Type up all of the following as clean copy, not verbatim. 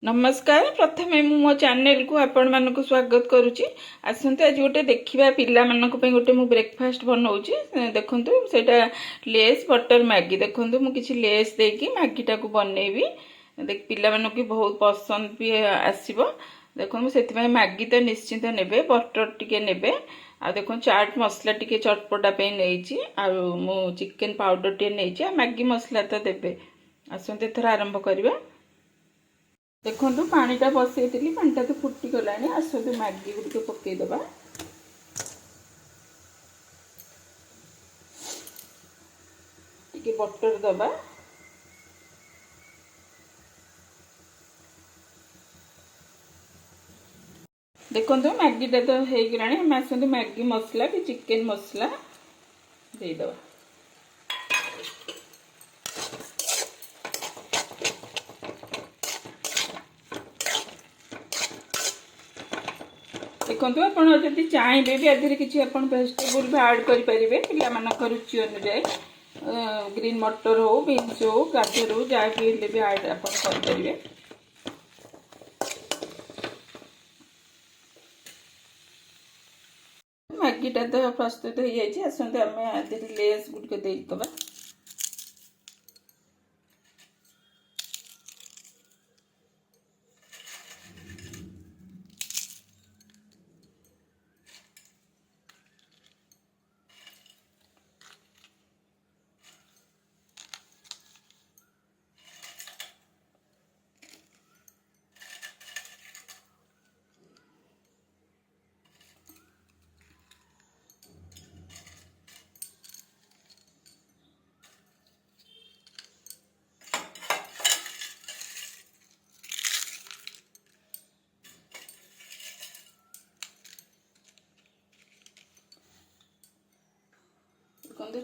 नमस्कार। प्रथमे मो चैनल को आपण मानक स्वागत करुच्ची। आसते आज गोटे देखा पिला मानक गोटे मु ब्रेकफास्ट बनाऊँगी। देखु सेटा लेस बटर मैगी। देखु मुझे लेस देकी मैगीटा को बनईबी। देख पिला मानक बहुत पसंद भी आसो। देखो से मैगी तो निश्चिंत ने बटर टिके ने आ देखो चाट मसला टिके चटपटा नहीं मु चिकेन पाउडर टे नहीं मैगी मसला तो देवे। आसते थर आरंभ करवा। देखो पानीटा बसई पानीटा तो फुटी गला। आसतु मैगी गुड़ पकईदबा। टिके बटर दबा। देखो मैगीटा तो हो गला। आसतु मैगी मसला कि चिकेन मसला देदबा। देखो आप चाहिए भी आधे किसी वेजिटेबल भी ऐड करेंगे पिला रुचि अनुजाई। ग्रीन मटर हो बीन्स हो गाजर हो जहाँ भी ऐड करेंगे। मैगीटा तो प्रस्तुत हो जाए। आसते आम लेस गुड़ देदबा।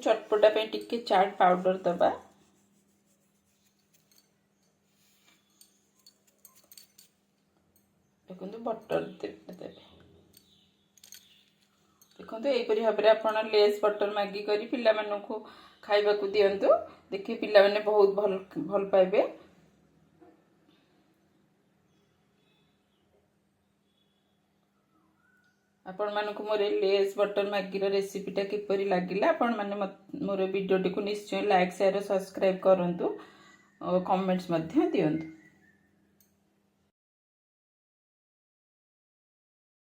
चटपटा पे टिके चाट पाउडर दबा। देखो बटर देवे। देखो यहीपरि भाव में आप लेस बटर मैगी करी पिला मानू खाइबा को दियंतु। देखिए पिला माने बहुत भल पाइबे। आपण मानक मोर लेस बटर मैगी रेसिपीटा किपरि लागिला आपण माने मोर वीडियो टी को निश्चय लाइक शेयर सब्सक्राइब करंतु और कमेंट्स मध्य दियंतु।